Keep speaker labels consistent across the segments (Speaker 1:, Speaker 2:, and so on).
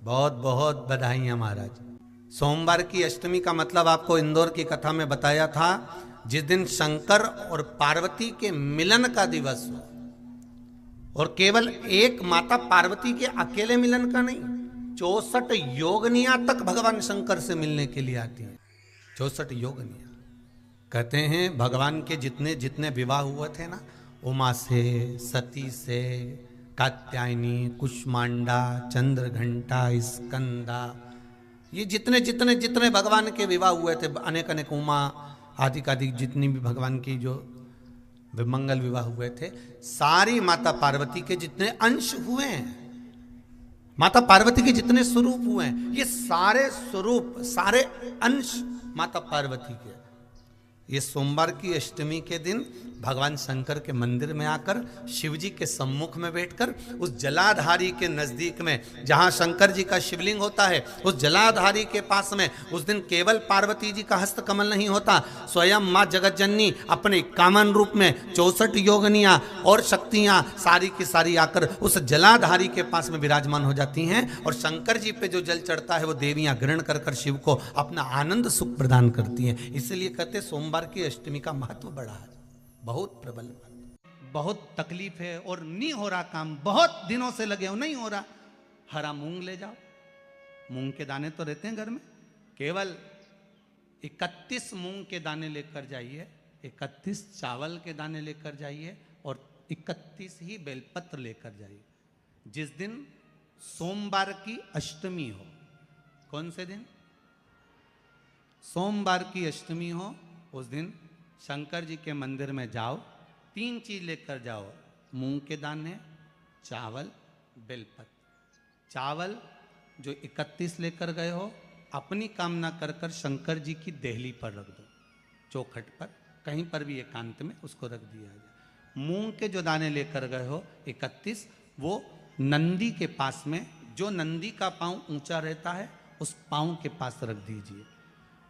Speaker 1: बहुत बहुत बधाइयाँ महाराज। सोमवार की अष्टमी का मतलब आपको इंदौर की कथा में बताया था, जिस दिन शंकर और पार्वती के मिलन का दिवस हो, और केवल एक माता पार्वती के अकेले मिलन का नहीं, 64 योगनियां तक भगवान शंकर से मिलने के लिए आती हैं। 64 योगनियां। कहते हैं भगवान के जितने जितने विवाह हुए थे ना, उमा से, सती से, कात्यायनी, कुष्मांडा, चंद्रघंटा, स्कंदा, ये जितने जितने जितने भगवान के विवाह हुए थे, अनेक अनेक उमा आदि आदि जितनी भी भगवान की जो विमंगल विवाह हुए थे, सारी माता पार्वती के जितने अंश हुए हैं, माता पार्वती के जितने स्वरूप हुए हैं, ये सारे स्वरूप, सारे अंश माता पार्वती के। ये सोमवार की अष्टमी के दिन भगवान शंकर के मंदिर में आकर शिव जी के सम्मुख में बैठकर उस जलाधारी के नजदीक में, जहां शंकर जी का शिवलिंग होता है, उस जलाधारी के पास में उस दिन केवल पार्वती जी का हस्त कमल नहीं होता, स्वयं मां जगत जननी अपने कामन रूप में 64 योगनियां और शक्तियां सारी की सारी आकर उस जलाधारी के पास में विराजमान हो जाती हैं, और शंकर जी पे जो जल चढ़ता है वो देवियां ग्रहण कर कर शिव को अपना आनंद सुख प्रदान करती हैं। इसलिए कहते सोमवार की अष्टमी का महत्व बड़ा है, बहुत प्रबल। बहुत तकलीफ है और नहीं हो रहा काम, बहुत दिनों से लगे हो, नहीं हो रहा, हरा मूंग ले जाओ। मूंग के दाने तो रहते हैं घर में, केवल 31 मूंग के दाने लेकर जाइए, 31 चावल के दाने लेकर जाइए, और 31 ही बेलपत्र लेकर जाइए। जिस दिन सोमवार की अष्टमी हो, कौन से दिन? सोमवार की अष्टमी हो, उस दिन शंकर जी के मंदिर में जाओ, 3 चीज लेकर जाओ, मूंग के दाने, चावल, बेलपत्र। चावल जो 31 लेकर गए हो, अपनी कामना कर कर शंकर जी की देहली पर रख दो, चौखट पर, कहीं पर भी एकांत में उसको रख दिया जाए। मूंग के जो दाने लेकर गए हो 31, वो नंदी के पास में, जो नंदी का पांव ऊंचा रहता है उस पांव के पास रख दीजिए।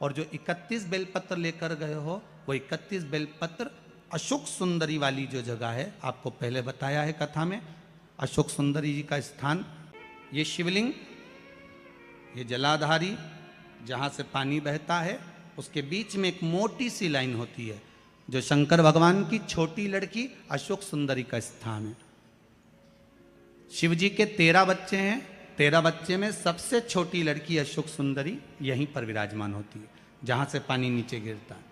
Speaker 1: और जो 31 बेलपत्र लेकर गए हो, वो 31 बेलपत्र अशोक सुंदरी वाली जो जगह है, आपको पहले बताया है कथा में, अशोक सुंदरी जी का स्थान, ये शिवलिंग, ये जलाधारी जहाँ से पानी बहता है, उसके बीच में एक मोटी सी लाइन होती है, जो शंकर भगवान की छोटी लड़की अशोक सुंदरी का स्थान है। शिव जी के 13 बच्चे हैं, 13 बच्चे में सबसे छोटी लड़की अशोक सुंदरी यहीं पर विराजमान होती है, जहां से पानी नीचे गिरता है।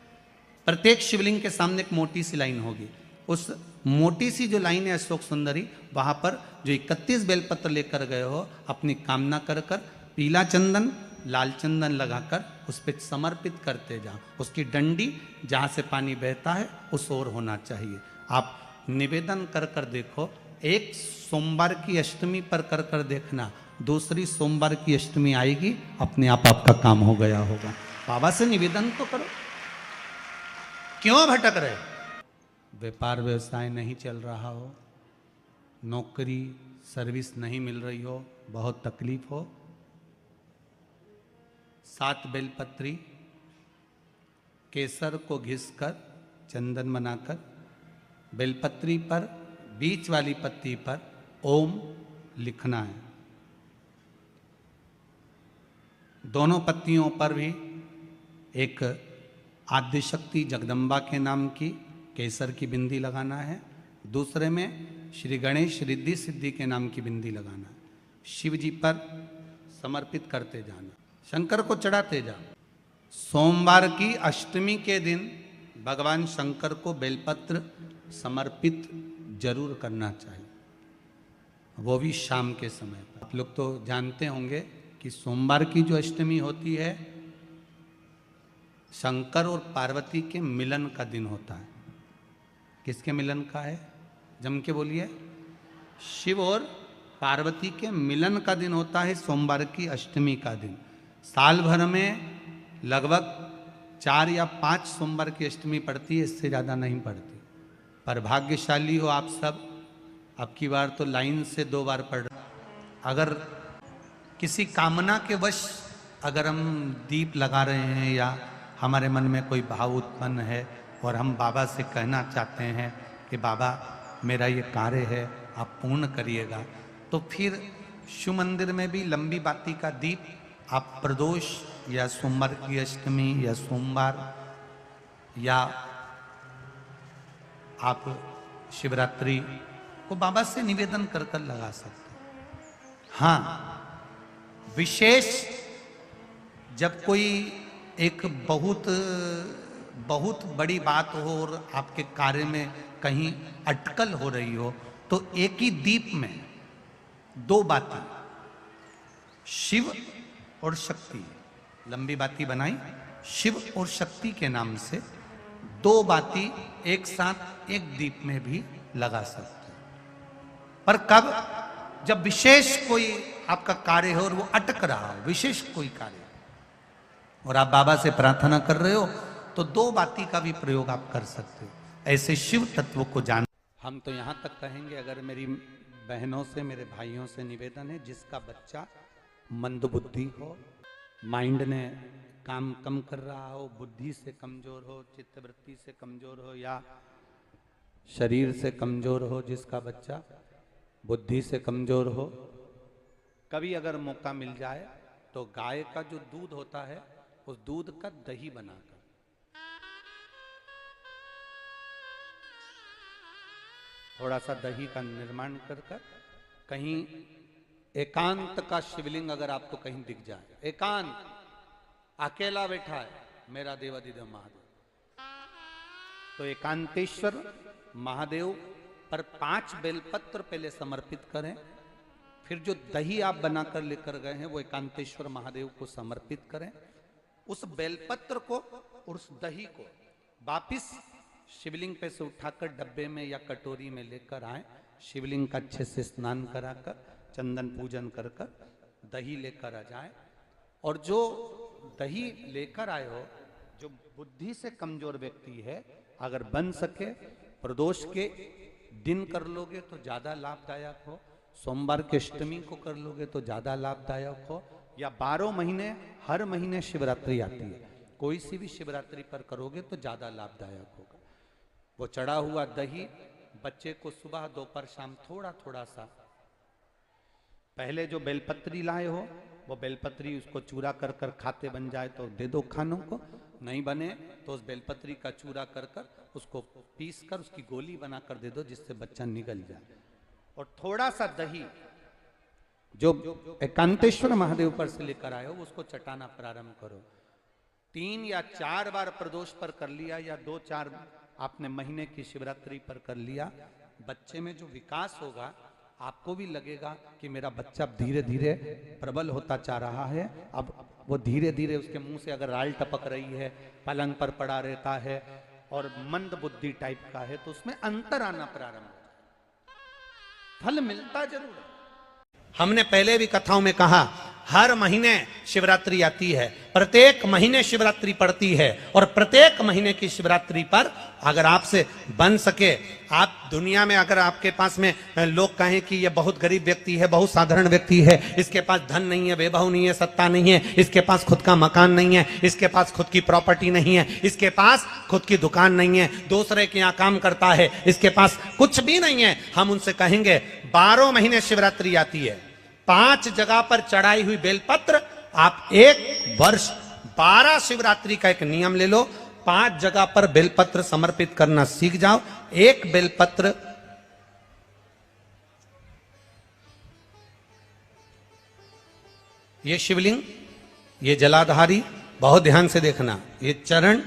Speaker 1: प्रत्येक शिवलिंग के सामने एक मोटी सी लाइन होगी, उस मोटी सी जो लाइन है अशोक सुंदरी, वहां पर जो 31 बेलपत्र लेकर गए हो, अपनी कामना कर कर पीला चंदन, लाल चंदन लगाकर उस पर समर्पित करते जाओ। उसकी डंडी जहां से पानी बहता है उस ओर होना चाहिए। आप निवेदन कर कर देखो, एक सोमवार की अष्टमी पर कर कर देखना, दूसरी सोमवार की अष्टमी आएगी, अपने आप आपका काम हो गया होगा। बाबा से निवेदन तो करो, क्यों भटक रहे? व्यापार व्यवसाय नहीं चल रहा हो, नौकरी सर्विस नहीं मिल रही हो, बहुत तकलीफ हो, 7 बेलपत्री केसर को घिसकर चंदन बनाकर बेलपत्री पर, बीच वाली पत्ती पर ओम लिखना है। दोनों पत्तियों पर भी एक आद्यशक्ति जगदम्बा के नाम की केसर की बिंदी लगाना है, दूसरे में श्री गणेश रिद्धि सिद्धि के नाम की बिंदी लगाना है। शिव जी पर समर्पित करते जाना, शंकर को चढ़ाते जाओ। सोमवार की अष्टमी के दिन भगवान शंकर को बेलपत्र समर्पित जरूर करना चाहिए, वो भी शाम के समय पर। आप लोग तो जानते होंगे कि सोमवार की जो अष्टमी होती है, शंकर और पार्वती के मिलन का दिन होता है। किसके मिलन का है? जम के बोलिए। शिव और पार्वती के मिलन का दिन होता है सोमवार की अष्टमी का दिन। साल भर में लगभग 4 या 5 सोमवार की अष्टमी पड़ती है, इससे ज़्यादा नहीं पड़ती। पर भाग्यशाली हो आप सब, अब की बार तो लाइन से 2 बार पढ़ रहे। अगर किसी कामना के वश अगर हम दीप लगा रहे हैं, या हमारे मन में कोई भाव उत्पन्न है और हम बाबा से कहना चाहते हैं कि बाबा मेरा ये कार्य है, आप पूर्ण करिएगा, तो फिर शिव मंदिर में भी लंबी बाती का दीप आप प्रदोष या सोमवार की अष्टमी या सोमवार या आप शिवरात्रि को बाबा से निवेदन कर कर लगा सकते हैं। हाँ, विशेष जब कोई एक बहुत बड़ी बात हो और आपके कार्य में कहीं अटकल हो रही हो तो एक ही दीप में दो बाती, शिव और शक्ति, लंबी बाती बनाई शिव और शक्ति के नाम से, दो बाती एक साथ एक दीप में भी लगा सकते हैं। पर कब? जब विशेष कोई आपका कार्य हो और वो अटक रहा हो, विशेष कोई कार्य, और आप बाबा से प्रार्थना कर रहे हो तो दो बाती का भी प्रयोग आप कर सकते हो। ऐसे शिव तत्व को जान। हम तो यहां तक कहेंगे, अगर मेरी बहनों से मेरे भाइयों से निवेदन है, जिसका बच्चा मंदबुद्धि हो, माइंड ने काम कम कर रहा हो, बुद्धि से कमजोर हो, चित्तवृत्ति से कमजोर हो या शरीर से कमजोर हो, जिसका बच्चा बुद्धि से कमजोर हो, कभी अगर मौका मिल जाए तो गाय का जो दूध होता है उस दूध का दही बनाकर थोड़ा सा दही का निर्माण कर कहीं एकांत का शिवलिंग अगर आपको कहीं दिख जाए, एकांत अकेला बैठा है मेरा देवाधिदेव महादेव, तो एकांतेश्वर महादेव पर 5 बेलपत्र पहले समर्पित करें, फिर जो दही आप बनाकर लेकर गए हैं वो एकांतेश्वर महादेव को समर्पित करें। उस बेलपत्र को और उस दही को वापिस शिवलिंग पे से उठाकर डब्बे में या कटोरी में लेकर आए, शिवलिंग का अच्छे से स्नान कराकर चंदन पूजन कर कर दही लेकर आ जाए। और जो दही लेकर आए हो, जो बुद्धि से कमजोर व्यक्ति है, अगर बन सके प्रदोष के दिन कर लोगे तो ज्यादा लाभदायक हो, सोमवार के अष्टमी को कर लोगे तो ज्यादा लाभदायक हो, या 12 महीने हर महीने शिवरात्रि आती है, कोई सी भी शिवरात्रि पर करोगे तो ज्यादा लाभदायक होगा। वो चढ़ा हुआ दही बच्चे को सुबह दोपहर शाम थोड़ा थोड़ा सा, पहले जो बेलपत्री लाए हो वो बेलपत्री उसको चूरा कर कर खाते बन जाए तो दे दो खानों को, नहीं बने तो उस बेलपत्री का चूरा कर कर उसको पीस कर उसकी गोली बना कर दे दो, जिससे बच्चा निगल जाए। और थोड़ा सा दही जो एकांतेश्वर महादेव पर से लेकर आए हो उसको चटाना प्रारंभ करो। 3 या 4 बार प्रदोष पर कर लिया या 2-4 आपने महीने की शिवरात्रि पर कर लिया, बच्चे में जो विकास होगा आपको भी लगेगा कि मेरा बच्चा धीरे धीरे प्रबल होता जा रहा है। अब वो धीरे धीरे उसके मुंह से अगर राल टपक रही है, पलंग पर पड़ा रहता है और मंद बुद्धि टाइप का है, तो उसमें अंतर आना प्रारंभ होता है, फल मिलता जरूर है। हमने पहले भी कथाओं में कहा, हर महीने शिवरात्रि आती है, प्रत्येक महीने शिवरात्रि पड़ती है, और प्रत्येक महीने की शिवरात्रि पर अगर आपसे बन सके, आप दुनिया में अगर आपके पास में लोग कहें कि ये बहुत गरीब व्यक्ति है, बहुत साधारण व्यक्ति है, इसके पास धन नहीं है, वैभव नहीं है, सत्ता नहीं है, इसके पास खुद का मकान नहीं है, इसके पास खुद की प्रॉपर्टी नहीं है, इसके पास खुद की दुकान नहीं है, दूसरे के यहाँ काम करता है, इसके पास कुछ भी नहीं है, हम उनसे कहेंगे 12 महीने शिवरात्रि आती है, 5 जगह पर चढ़ाई हुई बेलपत्र, आप 1 वर्ष 12 शिवरात्रि का एक नियम ले लो, 5 जगह पर बेलपत्र समर्पित करना सीख जाओ। 1 बेलपत्र ये शिवलिंग, ये जलाधारी, बहुत ध्यान से देखना, ये चरण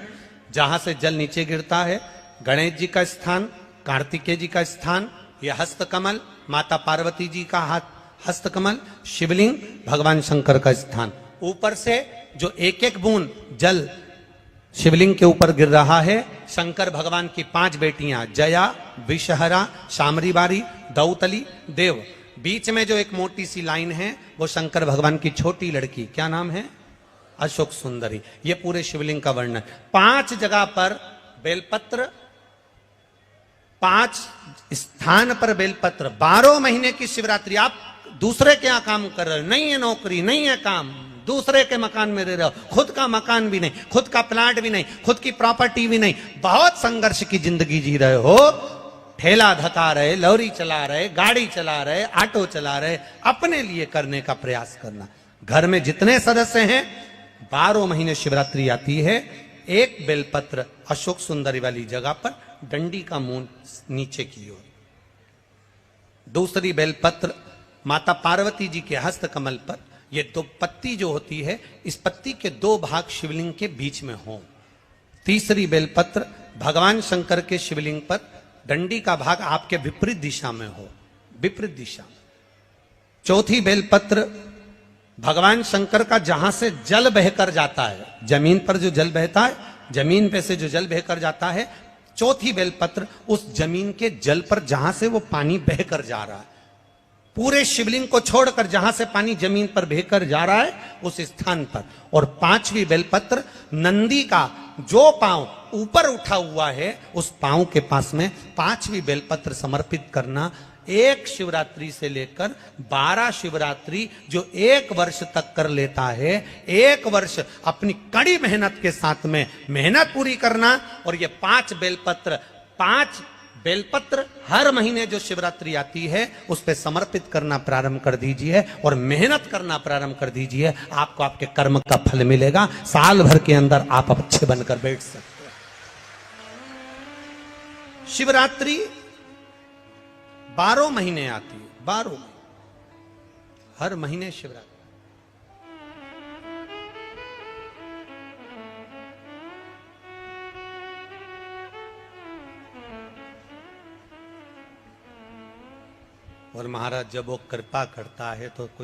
Speaker 1: जहां से जल नीचे गिरता है, गणेश जी का स्थान, कार्तिकेय जी का स्थान, ये हस्तकमल माता पार्वती जी का हाथ हस्तकमल, शिवलिंग भगवान शंकर का स्थान। ऊपर से जो एक एक बूंद जल शिवलिंग के ऊपर गिर रहा है, शंकर भगवान की 5 बेटियां जया, विषहरा, शामरीबारी, दौतली, देव, बीच में जो एक मोटी सी लाइन है वो शंकर भगवान की छोटी लड़की, क्या नाम है? अशोक सुंदरी। ये पूरे शिवलिंग का वर्णन। 5 जगह पर बेलपत्र, 5 स्थान पर बेलपत्र, 12 महीने की शिवरात्रि। आप दूसरे के यहाँ काम कर रहे हो, नहीं है नौकरी, नहीं है काम, दूसरे के मकान में रह रहे हो, खुद का मकान भी नहीं, खुद का प्लाट भी नहीं, खुद की प्रॉपर्टी भी नहीं, बहुत संघर्ष की जिंदगी जी रहे हो, ठेला धका रहे, लौरी चला रहे, गाड़ी चला रहे, ऑटो चला रहे, अपने लिए करने का प्रयास करना। घर में जितने सदस्य हैं 12 महीने शिवरात्रि आती है, एक बेलपत्र अशोक सुंदरी वाली जगह पर डंडी का मुंह नीचे की ओर, दूसरी बेलपत्र माता पार्वती जी के हस्त कमल पर, ये दो पत्ती जो होती है इस पत्ती के 2 भाग शिवलिंग के बीच में हो, तीसरी बेलपत्र भगवान शंकर के शिवलिंग पर डंडी का भाग आपके विपरीत दिशा में हो, विपरीत दिशा में, चौथी बेलपत्र भगवान शंकर का जहां से जल बहकर जाता है, जमीन पर जो जल बहता है, जमीन पे से जो जल बहकर जाता है, चौथी बेलपत्र उस जमीन के जल पर जहां से वो पानी बहकर जा रहा है, पूरे शिवलिंग को छोड़कर जहां से पानी जमीन पर बहकर जा रहा है उस स्थान पर, और पांचवी बेलपत्र नंदी का जो पांव ऊपर उठा हुआ है उस पांव के पास में पांचवी बेलपत्र समर्पित करना। एक शिवरात्रि से लेकर 12 शिवरात्रि जो 1 वर्ष तक कर लेता है, 1 वर्ष अपनी कड़ी मेहनत के साथ में मेहनत पूरी करना, और ये 5 बेलपत्र हर महीने जो शिवरात्रि आती है उस पे समर्पित करना प्रारंभ कर दीजिए और मेहनत करना प्रारंभ कर दीजिए। आपको आपके कर्म का फल मिलेगा, साल भर के अंदर आप अच्छे बनकर बैठ सकते हैं। शिवरात्रि 12 महीने आती है, 12 हर महीने शिवरात्रि। और महाराज जब वो कृपा करता है तो कोई